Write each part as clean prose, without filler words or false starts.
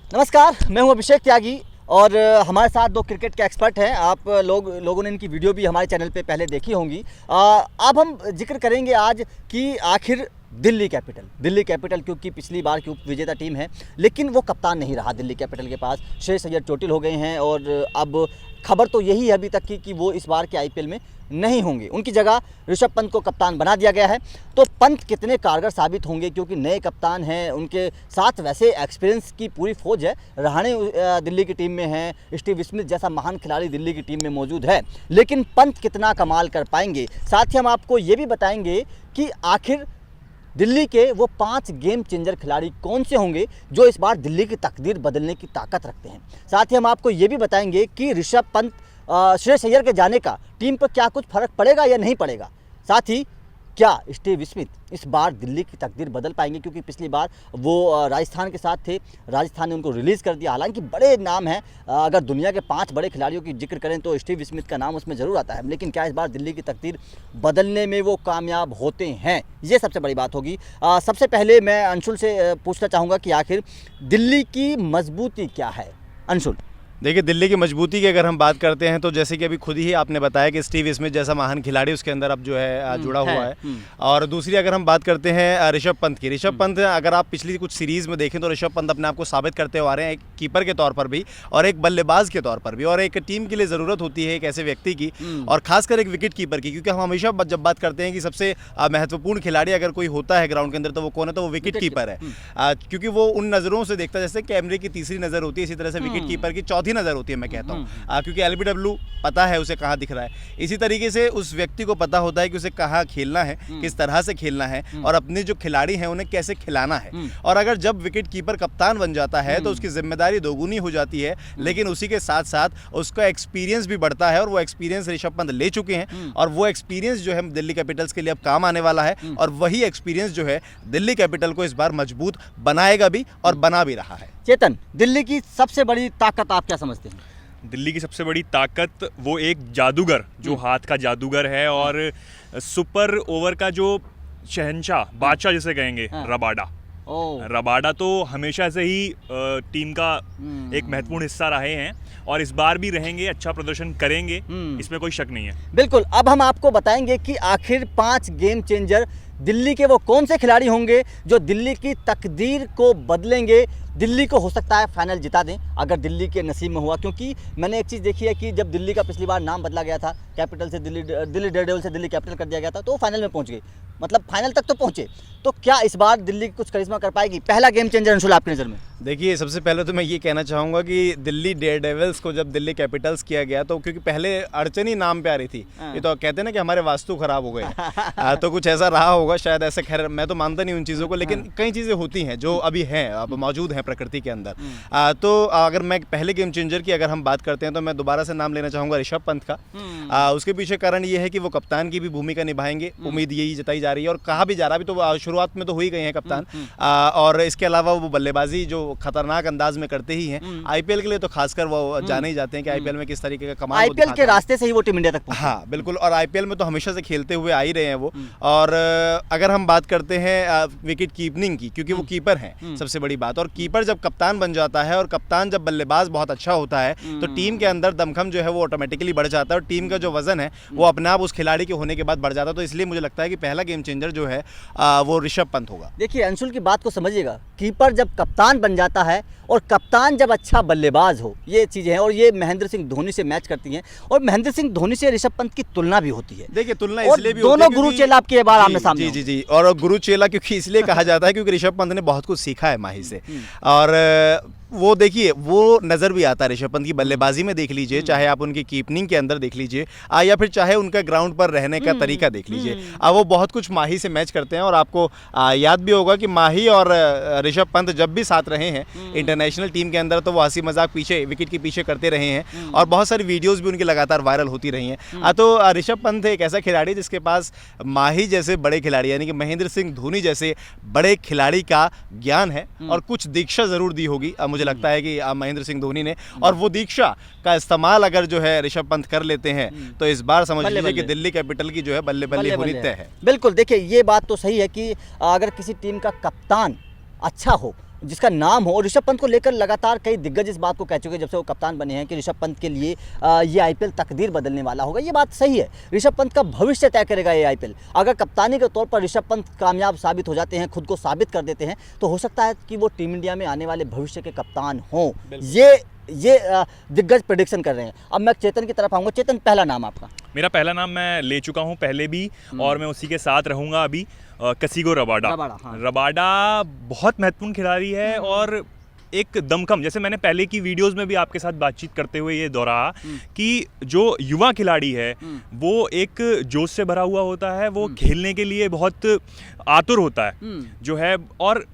नमस्कार, मैं हूं अभिषेक त्यागी और हमारे साथ दो क्रिकेट के एक्सपर्ट हैं। आप लोगों ने इनकी वीडियो भी हमारे चैनल पे पहले देखी होंगी। अब हम जिक्र करेंगे आज कि आखिर दिल्ली कैपिटल क्योंकि पिछली बार की उप विजेता टीम है, लेकिन वो कप्तान नहीं रहा दिल्ली कैपिटल के पास। श्रेयस अय्यर चोटिल हो गए हैं और अब खबर तो यही है अभी तक की कि वो इस बार के आईपीएल में नहीं होंगे। उनकी जगह ऋषभ पंत को कप्तान बना दिया गया है। तो पंत कितने कारगर साबित होंगे, क्योंकि नए कप्तान हैं, उनके साथ वैसे एक्सपीरियंस की पूरी फौज है। रहाणे दिल्ली की टीम में हैं, स्टीव स्मिथ जैसा महान खिलाड़ी दिल्ली की टीम में मौजूद है, लेकिन पंत कितना कमाल कर पाएंगे। साथ ही हम आपको ये भी बताएंगे कि आखिर दिल्ली के वो 5 गेम चेंजर खिलाड़ी कौन से होंगे जो इस बार दिल्ली की तकदीर बदलने की ताकत रखते हैं। साथ ही हम आपको ये भी बताएंगे कि ऋषभ पंत श्रेयस अय्यर के जाने का टीम पर क्या कुछ फर्क पड़ेगा या नहीं पड़ेगा। साथ ही क्या स्टीव स्मिथ इस बार दिल्ली की तकदीर बदल पाएंगे, क्योंकि पिछली बार वो राजस्थान के साथ थे, राजस्थान ने उनको रिलीज़ कर दिया। हालांकि बड़े नाम हैं, अगर दुनिया के 5 बड़े खिलाड़ियों की जिक्र करें तो स्टीव स्मिथ का नाम उसमें ज़रूर आता है, लेकिन क्या इस बार दिल्ली की तकदीर बदलने में वो कामयाब होते हैं, ये सबसे बड़ी बात होगी। सबसे पहले मैं अंशुल से पूछना चाहूँगा कि आखिर दिल्ली की मजबूती क्या है। अंशुल, देखिए, दिल्ली की मजबूती की अगर हम बात करते हैं तो जैसे कि अभी खुद ही आपने बताया कि स्टीव स्मिथ जैसा महान खिलाड़ी उसके अंदर अब जो है जुड़ा हुआ है। और दूसरी अगर हम बात करते हैं ऋषभ पंत की, ऋषभ पंत अगर आप पिछली कुछ सीरीज़ में देखें तो ऋषभ पंत अपने आप को साबित करते हुए आ रहे हैं, एक कीपर के तौर पर भी और एक बल्लेबाज के तौर पर भी, और एक टीम के लिए ज़रूरत होती है एक ऐसे व्यक्ति की, और खासकर एक विकेट कीपर की, क्योंकि हम हमेशा जब बात करते हैं कि सबसे महत्वपूर्ण खिलाड़ी अगर कोई होता है ग्राउंड के अंदर तो वो कौन है, तो वो विकेट कीपर है। क्योंकि वो उन नज़रों से देखता है जैसे कैमरे की तीसरी नज़र होती है, इसी तरह से विकेट कीपर की चौथी नज़र होती है, मैं कहता हूं। क्योंकि एलबीडब्ल्यू पता है उसे कहां दिख रहा है, इसी तरीके से उस व्यक्ति को पता होता है कि उसे कहां खेलना है, किस तरह से खेलना है, और अपने जो खिलाड़ी हैं उन्हें कैसे खिलाना है। और अगर जब विकेट कीपर कप्तान बन जाता है तो उसकी जिम्मेदारी दोगुनी हो जाती है, लेकिन उसी के साथ साथ उसका एक्सपीरियंस भी बढ़ता है, और वो एक्सपीरियंस ऋषभ पंत ले चुके हैं, और वो एक्सपीरियंस जो है दिल्ली कैपिटल्स के लिए अब काम आने वाला है, और वही एक्सपीरियंस जो है दिल्ली कैपिटल को इस बार मजबूत बनाएगा भी और बना भी रहा है। चेतन, दिल्ली की सबसे बड़ी ताकत आप क्या समझते हैं? दिल्ली की सबसे बड़ी ताकत वो एक जादूगर जो हाथ का जादूगर है, और सुपर ओवर का जो शहंशाह, बादशाह जिसे कहेंगे, रबाडा तो हमेशा से ही टीम का एक महत्वपूर्ण हिस्सा रहे हैं और इस बार भी रहेंगे, अच्छा प्रदर्शन करेंगे, इसमें कोई शक नहीं है। बिल्कुल, अब हम आपको बताएंगे कि आखिर 5 गेम चेंजर दिल्ली के वो कौन से खिलाड़ी होंगे जो दिल्ली की तकदीर को बदलेंगे। दिल्ली को हो सकता है फाइनल जिता दें अगर दिल्ली के नसीब में हुआ, क्योंकि मैंने एक चीज़ देखी है कि जब दिल्ली का पिछली बार नाम बदला गया था, कैपिटल से दिल्ली डेयरडेविल से दिल्ली कैपिटल कर दिया गया था, तो वो फाइनल में पहुंच गई, मतलब फाइनल तक तो पहुंचे। तो क्या इस बार दिल्ली कुछ करिश्मा कर पाएगी? पहला गेम चेंजर अंशुल आपकी नज़र में? देखिए, सबसे पहले तो मैं ये कहना चाहूँगा कि दिल्ली डेयरडेविल्स को जब दिल्ली कैपिटल्स किया गया तो क्योंकि पहले अड़चन ही नाम पे आ रही थी, ये तो कहते हैं ना कि हमारे वास्तु खराब हो गए तो कुछ ऐसा रहा होगा शायद, ऐसे खैर मैं तो मानता नहीं उन चीज़ों को, लेकिन कई चीज़ें होती हैं जो अभी हैं, अब मौजूद हैं प्रकृति के अंदर। तो अगर मैं पहले गेम चेंजर की अगर हम बात करते हैं तो मैं दोबारा से नाम लेना चाहूँगा ऋषभ पंत का। उसके पीछे कारण ये है कि वो कप्तान की भी भूमिका निभाएंगे, उम्मीद यही जताई जा रही है, और कहा भी जा रहा है, अभी तो शुरुआत में तो हो ही गए हैं कप्तान, और इसके अलावा वो बल्लेबाजी जो खतरनाक अंदाज में करते ही हैं। आईपीएल के लिए तो खासकर वो जाने ही जाते हैं कि आईपीएल में किस तरीके का कमाल, आईपीएल के रास्ते से ही वो टीम इंडिया तक पहुंचे। हाँ बिल्कुल, और आईपीएल में तो हमेशा से खेलते हुए आ ही रहे हैं वो। और अगर हम बात करते हैं विकेट कीपिंग की, क्योंकि वो कीपर हैं सबसे बड़ी बात, और कीपर जब कप्तान बन जाता है और कप्तान जब बल्लेबाज बहुत अच्छा होता है तो टीम के अंदर दमखम जो है वो ऑटोमेटिकली बढ़ जाता है, और टीम का जो वजन है वो अपने आप उस खिलाड़ी के होने के बाद बढ़ जाता है। तो इसलिए मुझे लगता है कि पहला गेम चेंजर जो है वो ऋषभ पंत होगा। देखिए, अंशुल की बात को समझिएगा, कीपर जब कप्तान बन जाता है और कप्तान जब अच्छा बल्लेबाज हो, ये चीज़ें हैं, और ये महेंद्र सिंह धोनी से मैच करती हैं, और महेंद्र सिंह धोनी से ऋषभ पंत की तुलना भी होती है। देखिए, तुलना और इसलिए भी दोनों गुरु चेला आपके बार आमने सामने। जी जी जी, और गुरु चेला क्योंकि इसलिए कहा जाता है क्योंकि ऋषभ पंत ने बहुत कुछ सीखा है माही से, और वो देखिए वो नज़र भी आता है ऋषभ पंत की बल्लेबाजी में, देख लीजिए, चाहे आप उनकी कीपिंग के अंदर देख लीजिए या फिर चाहे उनका ग्राउंड पर रहने का तरीका देख लीजिए, वो बहुत कुछ माही से मैच करते हैं। और आपको याद भी होगा कि माही और ऋषभ पंत जब भी साथ रहे हैं इंटरनेशनल टीम के अंदर तो वो हंसी मजाक पीछे विकेट के पीछे करते रहे हैं, और बहुत सारी वीडियोज़ भी उनकी लगातार वायरल होती रही हैं। तो ऋषभ पंत एक ऐसा खिलाड़ी जिसके पास माही जैसे बड़े खिलाड़ी यानी कि महेंद्र सिंह धोनी जैसे बड़े खिलाड़ी का ज्ञान है, और कुछ दीक्षा ज़रूर दी होगी मुझे लगता है कि महेंद्र सिंह धोनी ने, और वो दीक्षा का इस्तेमाल अगर जो है ऋषभ पंत कर लेते हैं तो इस बार समझ लीजिए कि दिल्ली कैपिटल की जो है बल्ले बल्ले होनी तय है। बिल्कुल, देखिए ये बात तो सही है कि अगर किसी टीम का कप्तान अच्छा हो जिसका नाम हो। और ऋषभ पंत को लेकर लगातार कई दिग्गज इस बात को कह चुके हैं जब से वो कप्तान बने हैं कि ऋषभ पंत के लिए ये आईपीएल तकदीर बदलने वाला होगा। ये बात सही है, ऋषभ पंत का भविष्य तय करेगा ये आईपीएल। अगर कप्तानी के तौर पर ऋषभ पंत कामयाब साबित हो जाते हैं, खुद को साबित कर देते हैं, तो हो सकता है कि वो टीम इंडिया में आने वाले भविष्य के कप्तान हों। ये दिग्गज प्रेडिक्शन कर रहे हैं। अब मैं चेतन की तरफ आऊँगा। चेतन, पहला नाम आपका? मेरा पहला नाम मैं ले चुका हूँ पहले भी, और मैं उसी के साथ रहूँगा अभी। कसिगो रबाडा। हाँ। रबाडा बहुत महत्वपूर्ण खिलाड़ी है और एक दमखम, जैसे मैंने पहले की वीडियोस में भी आपके साथ बातचीत करते हुए ये दोहराया कि जो युवा खिलाड़ी है वो एक जोश से भरा हुआ होता है, वो खेलने के लिए बहुत आतुर होता है जो है। और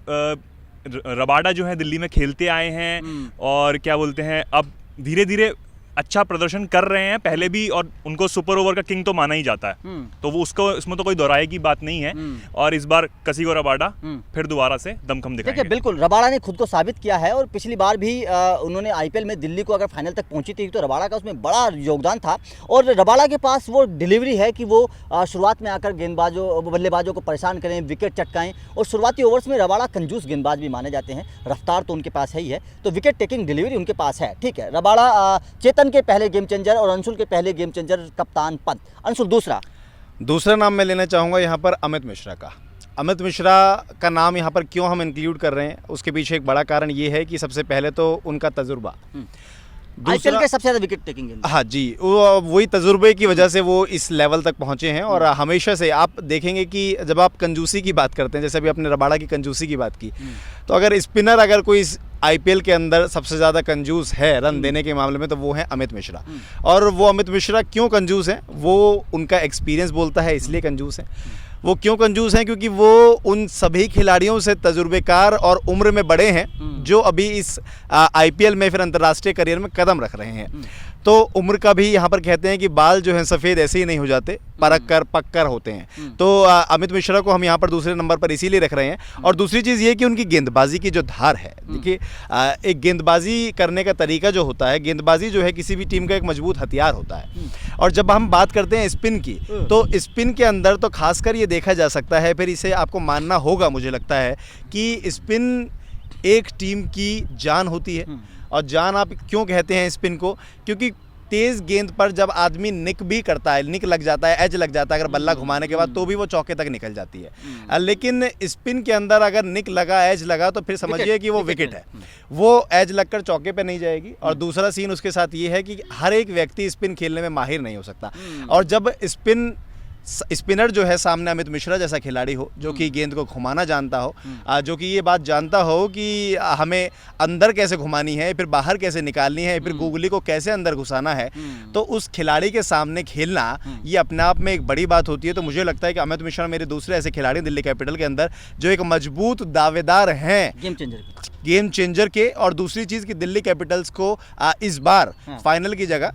रबाडा जो है दिल्ली में खेलते आए हैं और क्या बोलते हैं, अब धीरे धीरे अच्छा प्रदर्शन कर रहे हैं पहले भी, और उनको सुपर ओवर का किंग तो माना ही जाता है, तो वो उसको इसमें तो कोई दोहराए की बात नहीं है। और इस बार कसिगो रबाडा फिर दोबारा से दमखम दिखाएंगे। देखिए, बिल्कुल रबाडा ने खुद को साबित किया है, और पिछली बार भी उन्होंने आईपीएल में दिल्ली को अगर फाइनल तक पहुंची थी तो रबाडा का उसमें बड़ा योगदान था। और रबाडा के पास वो डिलीवरी है कि वो शुरुआत में आकर बल्लेबाजों को परेशान करें, विकेट चटकाएं। और शुरुआती ओवर्स में रबाडा कंजूस गेंदबाज भी माने जाते हैं, रफ्तार तो उनके पास है ही है, तो विकेट टेकिंग डिलीवरी उनके पास है। ठीक है, रबाडा चेतन के पहले गेम चेंजर और अंशुल के पहले गेम चेंजर कप्तान पंत। अंशुल, दूसरा नाम मैं लेना चाहूँगा यहाँ पर अमित मिश्रा का। अमित मिश्रा का नाम यहाँ पर क्यों हम इंक्लूड कर रहे हैं, उसके पीछे एक बड़ा कारण ये है कि सबसे पहले तो उनका तजुर्बा, आईपीएल के सबसे ज़्यादा विकेट टेकिंग गेंदबाज। हाँ जी, वही तजुर्बे की वजह से वो इस लेवल तक पहुँचे हैं। और हमेशा से आप देखेंगे कि जब आप कंजूसी की बात करते हैं, जैसे अभी आपने रबाडा की कंजूसी की बात की, तो अगर स्पिनर अगर कोई इस आईपीएल के अंदर सबसे ज़्यादा कंजूस है रन देने के मामले में, तो वो है अमित मिश्रा। और वो अमित मिश्रा क्यों कंजूस हैं, वो उनका एक्सपीरियंस बोलता है, इसलिए कंजूस हैं। वो क्यों कंजूस हैं, क्योंकि वो उन सभी खिलाड़ियों से तजुर्बेकार और उम्र में बड़े हैं जो अभी इस आईपीएल में फिर अंतर्राष्ट्रीय करियर में कदम रख रहे हैं। तो उम्र का भी यहाँ पर कहते हैं कि बाल जो हैं सफ़ेद ऐसे ही नहीं हो जाते, परख कर पक कर होते हैं। तो अमित मिश्रा को हम यहाँ पर दूसरे नंबर पर इसीलिए रख रहे हैं। और दूसरी चीज़ ये कि उनकी गेंदबाजी की जो धार है, देखिए एक गेंदबाजी करने का तरीका जो होता है, गेंदबाजी जो है किसी भी टीम का एक मजबूत हथियार होता है। और जब हम बात करते हैं स्पिन की, तो स्पिन के अंदर तो खासकर ये देखा जा सकता है, फिर इसे आपको मानना होगा मुझे लगता है, कि स्पिन एक टीम की जान होती है। और जान आप क्यों कहते हैं स्पिन को, क्योंकि तेज़ गेंद पर जब आदमी निक भी करता है, निक लग जाता है, एज लग जाता है अगर बल्ला घुमाने के बाद, तो भी वो चौके तक निकल जाती है। लेकिन स्पिन के अंदर अगर निक लगा, एज लगा, तो फिर समझिए कि वो विकेट है, वो एज लगकर चौके पे नहीं जाएगी। और दूसरा सीन उसके साथ ये है कि हर एक व्यक्ति स्पिन खेलने में माहिर नहीं हो सकता। और जब स्पिनर जो है सामने अमित मिश्रा जैसा खिलाड़ी हो, जो कि गेंद को घुमाना जानता हो, जो कि ये बात जानता हो कि हमें अंदर कैसे घुमानी है, फिर बाहर कैसे निकालनी है, फिर गुगली को कैसे अंदर घुसाना है, तो उस खिलाड़ी के सामने खेलना ये अपने आप में एक बड़ी बात होती है। तो मुझे लगता है कि अमित मिश्रा मेरे दूसरे ऐसे खिलाड़ी दिल्ली कैपिटल के अंदर जो एक मजबूत दावेदार हैं गेम चेंजर के। और दूसरी चीज़ कि दिल्ली कैपिटल्स को इस बार फाइनल की जगह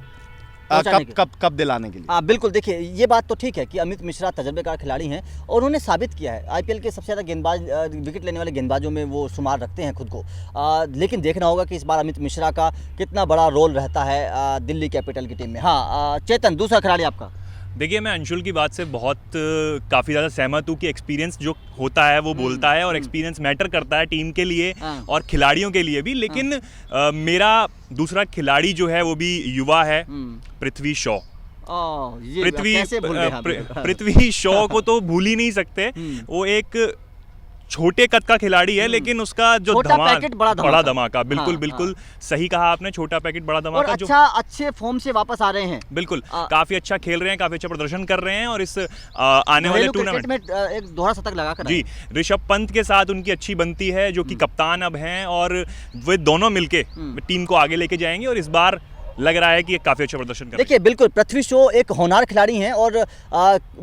कब दिलाने के लिए। हाँ बिल्कुल, देखिए ये बात तो ठीक है कि अमित मिश्रा तजर्बेकार खिलाड़ी हैं और उन्होंने साबित किया है, आईपीएल के सबसे ज़्यादा गेंदबाज विकेट लेने वाले गेंदबाजों में वो शुमार रखते हैं खुद को। लेकिन देखना होगा कि इस बार अमित मिश्रा का कितना बड़ा रोल रहता है दिल्ली कैपिटल की टीम में। हाँ चेतन, दूसरा खिलाड़ी आपका? देखिए, मैं अंशुल की बात से काफ़ी ज़्यादा सहमत हूँ कि एक्सपीरियंस जो होता है वो बोलता है, और एक्सपीरियंस मैटर करता है टीम के लिए और खिलाड़ियों के लिए भी। लेकिन मेरा दूसरा खिलाड़ी जो है वो भी युवा है, पृथ्वी शॉ। पृथ्वी शॉ को तो भूल ही नहीं सकते। वो एक छोटे कद का खिलाड़ी है, लेकिन उसका जो बड़ा धमाका, बिल्कुल सही कहा आपने, छोटा पैकेट बड़ा धमाका, जो अच्छे फॉर्म से वापस आ रहे हैं। बिल्कुल काफी अच्छा खेल रहे हैं, काफी अच्छा प्रदर्शन कर रहे हैं। और इस आने वाले टूर्नामेंट में एक दोहरा शतक लगाकर जी ऋषभ पंत के साथ उनकी अच्छी बनती है, जो कि कप्तान अब हैं, और वे दोनों मिलके टीम को आगे लेके जाएंगे। और इस बार लग रहा है कि ये काफ़ी अच्छा प्रदर्शन कर रहे हैं। देखिए बिल्कुल, पृथ्वी शॉ एक होनहार खिलाड़ी हैं और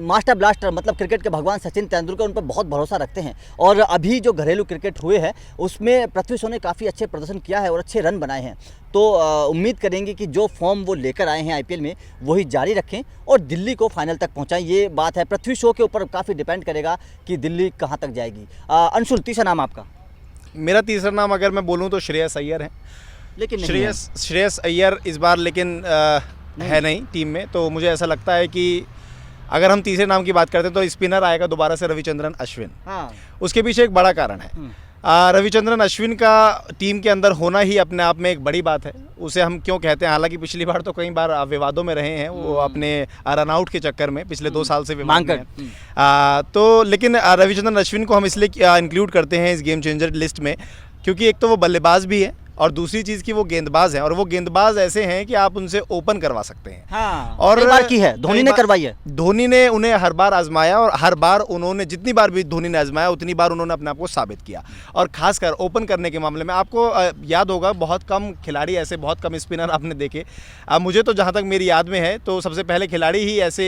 मास्टर ब्लास्टर, मतलब क्रिकेट के भगवान सचिन तेंदुलकर उन पर बहुत भरोसा रखते हैं। और अभी जो घरेलू क्रिकेट हुए हैं उसमें पृथ्वी शॉ ने काफ़ी अच्छे प्रदर्शन किया है और अच्छे रन बनाए हैं। तो उम्मीद करेंगे कि जो फॉर्म वो लेकर आए हैं आईपीएल में वही जारी रखें और दिल्ली को फाइनल तक पहुँचाएं। ये बात है, पृथ्वी शॉ के ऊपर काफ़ी डिपेंड करेगा कि दिल्ली कहाँ तक जाएगी। अंशुल, तीसरा नाम आपका? मेरा तीसरा नाम अगर मैं बोलूँ तो श्रेयस अय्यर है, लेकिन श्रेयस अय्यर इस बार लेकिन है नहीं टीम में। तो मुझे ऐसा लगता है कि अगर हम तीसरे नाम की बात करते हैं तो स्पिनर आएगा दोबारा से रविचंद्रन अश्विन। उसके पीछे एक बड़ा कारण है। रविचंद्रन अश्विन का टीम के अंदर होना ही अपने आप में एक बड़ी बात है। उसे हम क्यों कहते हैं, हालांकि पिछली बार तो कई बार विवादों में रहे हैं वो अपने रन आउट के चक्कर में, पिछले 2 साल से विवाद में हैं। तो लेकिन रविचंद्रन अश्विन को हम इसलिए इंक्लूड करते हैं इस गेम चेंजर लिस्ट में क्योंकि एक तो वो बल्लेबाज भी है और दूसरी चीज़ की वो गेंदबाज हैं, और वो गेंदबाज ऐसे हैं कि आप उनसे ओपन करवा सकते हैं। हाँ, और कई बार की है, धोनी ने करवाई है। धोनी ने उन्हें हर बार आजमाया और हर बार उन्होंने, जितनी बार भी धोनी ने आजमाया उतनी बार उन्होंने अपने आप को साबित किया। और खासकर ओपन करने के मामले में आपको याद होगा बहुत कम खिलाड़ी ऐसे, बहुत कम स्पिनर आपने देखे। मुझे तो जहाँ तक मेरी याद में है तो सबसे पहले खिलाड़ी ही ऐसे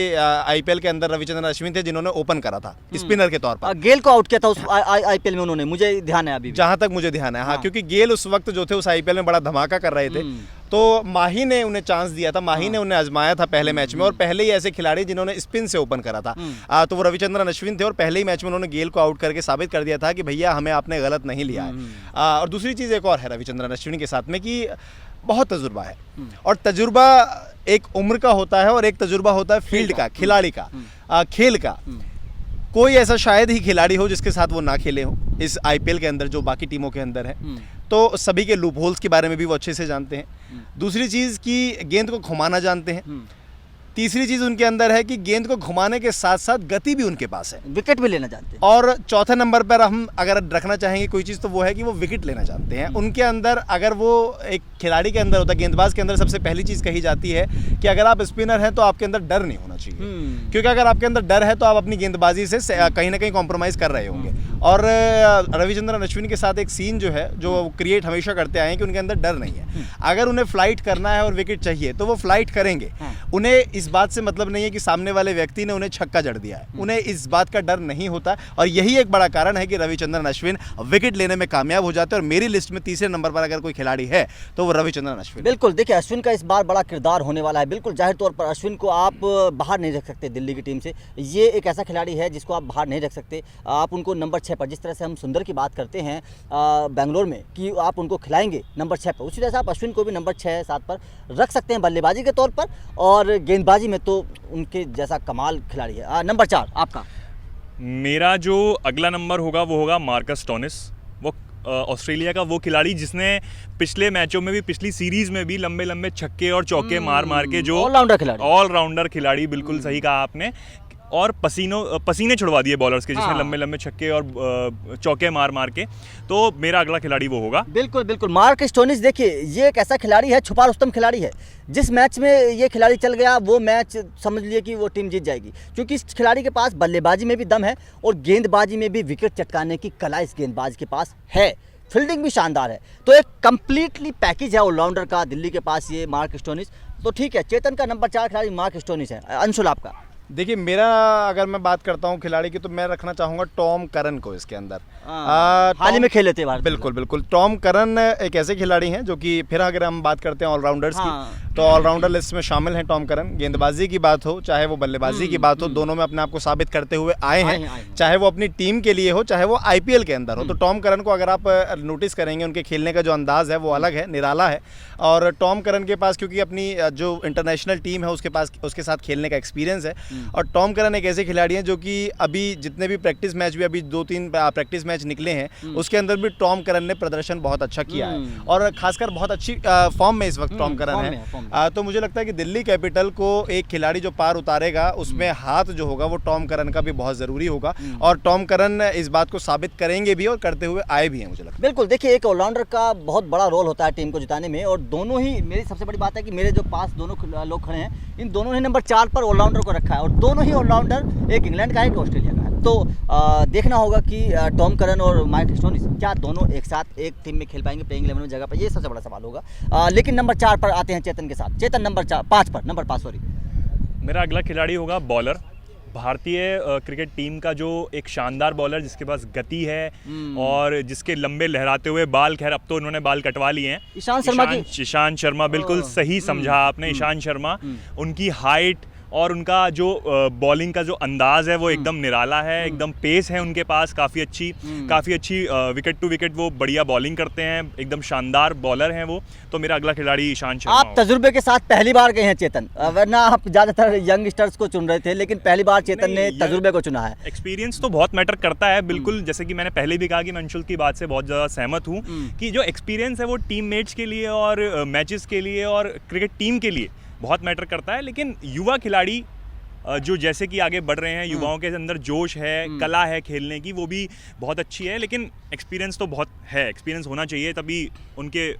IPL के अंदर रविचंद्रन अश्विन थे जिन्होंने ओपन करा था स्पिनर के तौर पर। गेल को आउट किया था उस IPL में उन्होंने, मुझे ध्यान है अभी, जहाँ तक मुझे ध्यान है। हाँ, क्योंकि गेल उस वक्त जो थे उस IPL में बड़ा धमाका कर रहे थे, तो माही ने उन्हें चांस दिया था, माही ने उन्हें आजमाया था पहले मैच में, और पहले ही ऐसे खिलाड़ी जिन्होंने स्पिन से ओपन करा था तो वो रविचंद्रन अश्विन थे, और पहले ही मैच में उन्होंने गेल को आउट करके साबित कर दिया था कि भैया हमें आपने गलत नहीं लिया है। और दूसरी चीज़ एक और है रविचंद्रन अश्विन के साथ में कि बहुत तजुर्बा है, और तजुर्बा एक उम्र का होता है और एक तजुर्बा होता है फील्ड का, खिलाड़ी का, खेल का। कोई ऐसा शायद ही खिलाड़ी हो जिसके साथ वो ना खेले हो इस IPL के अंदर जो बाकी टीमों के अंदर है। तो सभी के लूप होल्स के बारे में भी वो अच्छे से जानते हैं। दूसरी चीज़ कि गेंद को घुमाना जानते हैं। तीसरी चीज़ उनके अंदर है कि गेंद को घुमाने के साथ साथ गति भी उनके पास है, विकेट भी लेना जानते हैं। और चौथे नंबर पर हम अगर रखना चाहेंगे कोई चीज़ तो वो है कि वो विकेट लेना जानते हैं। उनके अंदर, अगर वो एक खिलाड़ी के अंदर होता है, गेंदबाज के अंदर सबसे पहली चीज़ कही जाती है कि अगर आप स्पिनर हैं तो आपके अंदर डर नहीं होना चाहिए, क्योंकि अगर आपके अंदर डर है तो आप अपनी गेंदबाजी से कहीं ना कहीं कॉम्प्रोमाइज़ कर रहे होंगे। और रविचंद्रन अश्विन के साथ एक सीन जो है जो क्रिएट हमेशा करते आए हैं कि उनके अंदर डर नहीं है। अगर उन्हें फ्लाइट करना है और विकेट चाहिए तो वो फ्लाइट करेंगे। उन्हें इस बात से मतलब नहीं है कि सामने वाले व्यक्ति ने उन्हें छक्का जड़ दिया है, उन्हें इस बात का डर नहीं होता, और यही एक बड़ा कारण है कि रविचंद्रन अश्विन विकेट लेने में कामयाब हो जाते हैं। और मेरी लिस्ट में तीसरे नंबर पर अगर कोई खिलाड़ी है तो वो रविचंद्रन अश्विन। बिल्कुल, देखिए अश्विन का इस बार बड़ा किरदार होने वाला है। बिल्कुल जाहिर तौर पर अश्विन को आप बाहर नहीं रख सकते दिल्ली की टीम से। ये एक ऐसा खिलाड़ी है जिसको आप बाहर नहीं रख सकते। आप उनको नंबर 6 पर, जिस तरह से हम सुंदर की बात करते हैं बेंगलोर में कि आप उनको खिलाएंगे नंबर 6 पर, उसी तरह से आप अश्विन को भी नंबर 6-7 पर रख सकते हैं बल्लेबाजी के तौर पर, और गेंदबाजी में तो उनके जैसा कमाल खिलाड़ी है। नंबर 4 आपका? मेरा जो अगला नंबर होगा वो होगा मार्कस स्टोनिस। वो ऑस्ट्रेलिया का वो खिलाड़ी जिसने पिछले मैचों में भी, पिछली सीरीज में भी लंबे लंबे छक्के और चौके मार के जो ऑलराउंडर खिलाड़ी, बिल्कुल सही कहा आपने, और पसीने छुड़वा दिए बॉलर्स के, जिसने लंबे लंबे छक्के और चौके मार के। तो मेरा अगला खिलाड़ी वो होगा। बिल्कुल बिल्कुल, मार्क स्टोनिस। देखिए ये एक ऐसा खिलाड़ी है, छुपा रुस्तम खिलाड़ी है। जिस मैच में ये खिलाड़ी चल गया वो मैच समझ लिए कि वो टीम जीत जाएगी, क्योंकि इस खिलाड़ी के पास बल्लेबाजी में भी दम है और गेंदबाजी में भी विकेट चटकाने की कला इस गेंदबाज के पास है। फील्डिंग भी शानदार है। तो एक कंप्लीटली पैकेज है ऑलराउंडर का दिल्ली के पास ये मार्क स्टोनिस। तो ठीक है, चेतन का नंबर 4 खिलाड़ी मार्क स्टोनिस है। अंशुल आपका? देखिए मेरा, अगर मैं बात करता हूँ खिलाड़ी की, तो मैं रखना चाहूँगा टॉम करन को इसके अंदर। हाल ही में खेले थे भारत। बिल्कुल बिल्कुल, टॉम करन एक ऐसे खिलाड़ी हैं जो कि, फिर अगर हम बात करते हैं ऑलराउंडर्स की, तो ऑलराउंडर लिस्ट में शामिल हैं टॉम करन। गेंदबाजी की बात हो चाहे वो बल्लेबाजी की बात हो, दोनों में अपने आप को साबित करते हुए आए हैं, चाहे वो अपनी टीम के लिए हो चाहे वो IPL के अंदर हो। तो टॉम करन को अगर आप नोटिस करेंगे, उनके खेलने का जो अंदाज है वो अलग है, निराला है। और टॉम करन के पास, क्योंकि अपनी जो इंटरनेशनल टीम है उसके साथ खेलने का एक्सपीरियंस है। और टॉम करन एक ऐसे खिलाड़ी हैं जो कि अभी जितने भी प्रैक्टिस मैच भी, अभी 2-3 प्रैक्टिस मैच निकले हैं, उसके अंदर भी टॉम करन ने प्रदर्शन बहुत अच्छा किया है, और खासकर बहुत अच्छी फॉर्म में इस वक्त टॉम करन है। तो मुझे लगता है कि दिल्ली कैपिटल को एक खिलाड़ी जो पार उतारेगा, उसमें हाथ जो होगा वो टॉम करन का भी बहुत ज़रूरी होगा, और टॉम करन इस बात को साबित करेंगे भी और करते हुए आए भी हैं, मुझे लगता है। बिल्कुल, देखिए एक ऑलराउंडर का बहुत बड़ा रोल होता है टीम को जिताने में, और दोनों ही, मेरी सबसे बड़ी बात है कि मेरे जो पास दोनों लोग खड़े हैं, इन दोनों ने नंबर 4 पर ऑलराउंडर को रखा है, और दोनों ही ऑलराउंडर, एक इंग्लैंड का है, एक ऑस्ट्रेलिया का है। तो देखना होगा कि टॉम करन और मार्क स्टोनिस क्या दोनों एक साथ एक टीम में खेल पाएंगे प्लेइंग 11 में जगह पर, ये सबसे बड़ा सवाल होगा। लेकिन नंबर 4 पर आते हैं चेतन के साथ। चेतन नंबर 5 सॉरी। मेरा अगला खिलाड़ी होगा बॉलर, भारतीय क्रिकेट टीम का जो एक शानदार बॉलर जिसके पास गति है और जिसके लंबे लहराते हुए बाल, खैर अब तो उन्होंने बाल कटवा लिए हैं, ईशांत शर्मा। बिल्कुल सही समझा आपने, ईशांत शर्मा। उनकी हाइट, और उनका जो बॉलिंग का जो अंदाज है वो एकदम निराला है, एकदम पेस है उनके पास काफ़ी अच्छी विकेट टू विकेट वो बढ़िया बॉलिंग करते हैं, एकदम शानदार बॉलर हैं वो। तो मेरा अगला खिलाड़ी ईशांत शर्मा। आप तजुर्बे के साथ पहली बार गए हैं चेतन, वरना आप ज़्यादातर यंगस्टर्स को चुन रहे थे, लेकिन पहली बार चेतन ने तजुर्बे को चुना है। एक्सपीरियंस तो बहुत मैटर करता है, बिल्कुल। जैसे कि मैंने पहले भी कहा कि मैं अंशुल की बात से बहुत ज़्यादा सहमत हूँ कि जो एक्सपीरियंस है वो टीममेट्स के लिए और मैचेस के लिए और क्रिकेट टीम के लिए बहुत मैटर करता है। लेकिन युवा खिलाड़ी जो जैसे कि आगे बढ़ रहे हैं, युवाओं के अंदर जोश है, कला है खेलने की, वो भी बहुत अच्छी है। लेकिन एक्सपीरियंस तो बहुत है, एक्सपीरियंस होना चाहिए, तभी उनके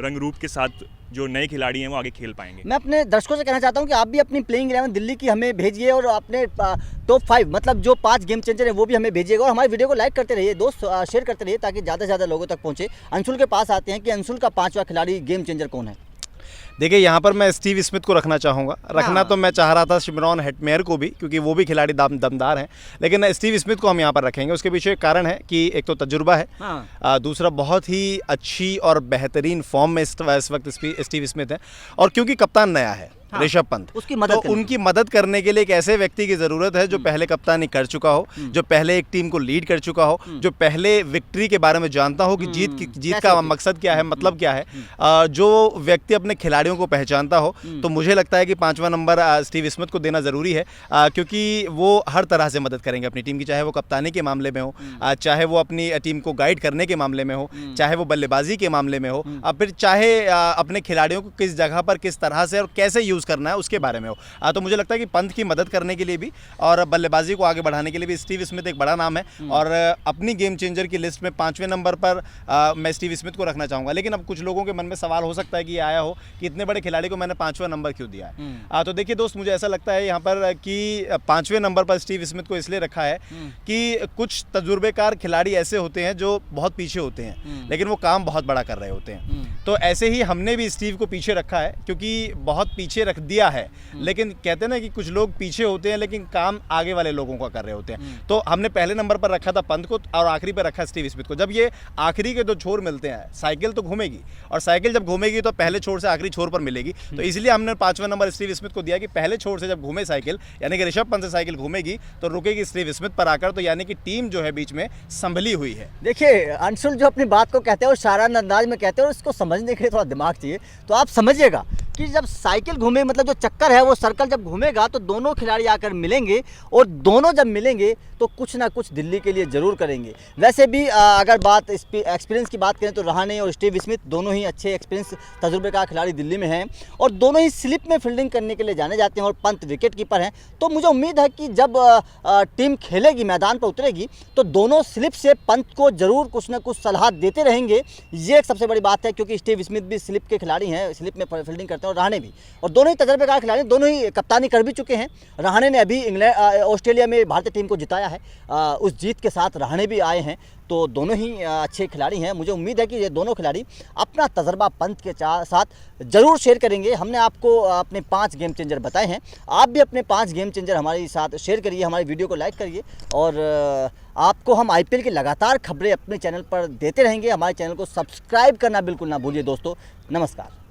रंग रूप के साथ जो नए खिलाड़ी हैं वो आगे खेल पाएंगे। मैं अपने दर्शकों से कहना चाहता हूं कि आप भी अपनी प्लेइंग 11 दिल्ली की हमें भेजिए और अपने टॉप 5 मतलब जो 5 गेम चेंजर है वो भी हमें भेजिएगा, और हमारे वीडियो को लाइक करते रहिए दोस्त, शेयर करते रहिए ताकि ज़्यादा से ज़्यादा लोगों तक पहुँचे। अंशुल के पास आते हैं कि अंशुल का 5वां खिलाड़ी गेम चेंजर कौन है? देखिए, यहाँ पर मैं स्टीव स्मिथ को रखना चाहूँगा। रखना तो मैं चाह रहा था शिमरॉन हेटमेयर को भी, क्योंकि वो भी खिलाड़ी दमदार हैं, लेकिन स्टीव स्मिथ को हम यहाँ पर रखेंगे। उसके पीछे एक कारण है कि एक तो तजुर्बा है, दूसरा बहुत ही अच्छी और बेहतरीन फॉर्म में इस वक्त स्टीव स्मिथ है, और क्योंकि कप्तान नया है ऋषभ पंत, उसकी मदद तो उनकी मदद करने के लिए एक ऐसे व्यक्ति की ज़रूरत है जो पहले कप्तानी कर चुका हो, जो पहले एक टीम को लीड कर चुका हो, जो पहले विक्ट्री के बारे में जानता हो कि जीत का मकसद क्या है, मतलब क्या है, जो व्यक्ति अपने खिलाड़ियों को पहचानता हो। तो मुझे लगता है कि 5वां नंबर स्टीव स्मिथ को देना ज़रूरी है, क्योंकि वो हर तरह से मदद करेंगे अपनी टीम की, चाहे वो कप्तानी के मामले में हो, चाहे वो अपनी टीम को गाइड करने के मामले में हो, चाहे वो बल्लेबाजी के मामले में हो, फिर चाहे अपने खिलाड़ियों को किस जगह पर किस तरह से और कैसे यूज़ करना है उसके बारे में हो। तो मुझे लगता है कि पंत की मदद करने के लिए भी और बल्लेबाजी को आगे बढ़ाने के लिए भी स्टीव स्मिथ एक बड़ा नाम है, और अपनी गेम चेंजर की लिस्ट में 5वें नंबर पर मैं स्टीव स्मिथ को रखना चाहूँगा। लेकिन अब कुछ लोगों के मन में सवाल हो सकता है कि ये आया हो कि इतने बड़े खिलाड़ी को मैंने 5वां नंबर क्यों दिया है। तो देखिए दोस्त, मुझे ऐसा लगता है यहाँ पर कि 5वें नंबर पर स्टीव स्मिथ को इसलिए रखा है कि कुछ तजुर्बेकार खिलाड़ी ऐसे होते हैं जो बहुत पीछे होते हैं, लेकिन वो काम बहुत बड़ा कर रहे होते हैं। तो ऐसे ही हमने भी स्टीव को पीछे रखा है, क्योंकि बहुत पीछे रख दिया है, लेकिन कहते हैं ना कि कुछ लोग पीछे होते हैं लेकिन काम आगे वाले लोगों का कर रहे होते हैं। तो हमने पहले नंबर पर रखा था पंत को, और आखिरी पर रखा स्टीव स्मिथ को। जब ये आखिरी के दो छोर मिलते हैं, साइकिल तो घूमेगी, और साइकिल जब घूमेगी तो पहले छोर से आखिरी छोर पर मिलेगी। तो इसलिए हमने 5वां नंबर स्टीव स्मिथ को दिया कि पहले छोर से जब घूमे साइकिल, यानी कि ऋषभ पंत से साइकिल घूमेगी तो रुकेगी स्टीव स्मिथ पर आकर, तो यानी कि टीम जो है बीच में संभली हुई है। देखिए, अंशुल जो अपनी बात को कहते हैं और शाराना अंदाज में कहते हैं, और इसको समझने के लिए थोड़ा दिमाग चाहिए। तो आप समझिएगा कि जब साइकिल घूमे, मतलब जो चक्कर है वो सर्कल जब घूमेगा तो दोनों खिलाड़ी आकर मिलेंगे, और दोनों जब मिलेंगे तो कुछ ना कुछ दिल्ली के लिए ज़रूर करेंगे। वैसे भी अगर बात एक्सपीरियंस की बात करें तो रहाणे और स्टीव स्मिथ दोनों ही अच्छे एक्सपीरियंस तजुर्बे का खिलाड़ी दिल्ली में हैं, और दोनों ही स्लिप में फील्डिंग करने के लिए जाने जाते हैं, और पंत विकेट कीपर हैं। तो मुझे उम्मीद है कि जब टीम खेलेगी, मैदान पर उतरेगी, तो दोनों स्लिप से पंत को ज़रूर कुछ ना कुछ सलाह देते रहेंगे। ये एक सबसे बड़ी बात है, क्योंकि स्टीव स्मिथ भी स्लिप के खिलाड़ी हैं, स्लिप में फील्डिंग करते हैं, और रहाणे भी, और दोनों ही तजर्बेकार खिलाड़ी, दोनों ही कप्तानी कर भी चुके हैं। रहाणे ने अभी ऑस्ट्रेलिया में भारतीय टीम को जिताया है, उस जीत के साथ रहाणे भी आए हैं। तो दोनों ही अच्छे खिलाड़ी हैं। मुझे उम्मीद है कि ये दोनों खिलाड़ी अपना तजर्बा पंत के साथ ज़रूर शेयर करेंगे। हमने आपको अपने 5 गेम चेंजर बताए हैं, आप भी अपने 5 गेम चेंजर हमारे साथ शेयर करिए, हमारी वीडियो को लाइक करिए, और आपको हम IPL की लगातार खबरें अपने चैनल पर देते रहेंगे। हमारे चैनल को सब्सक्राइब करना बिल्कुल ना भूलिए दोस्तों। नमस्कार।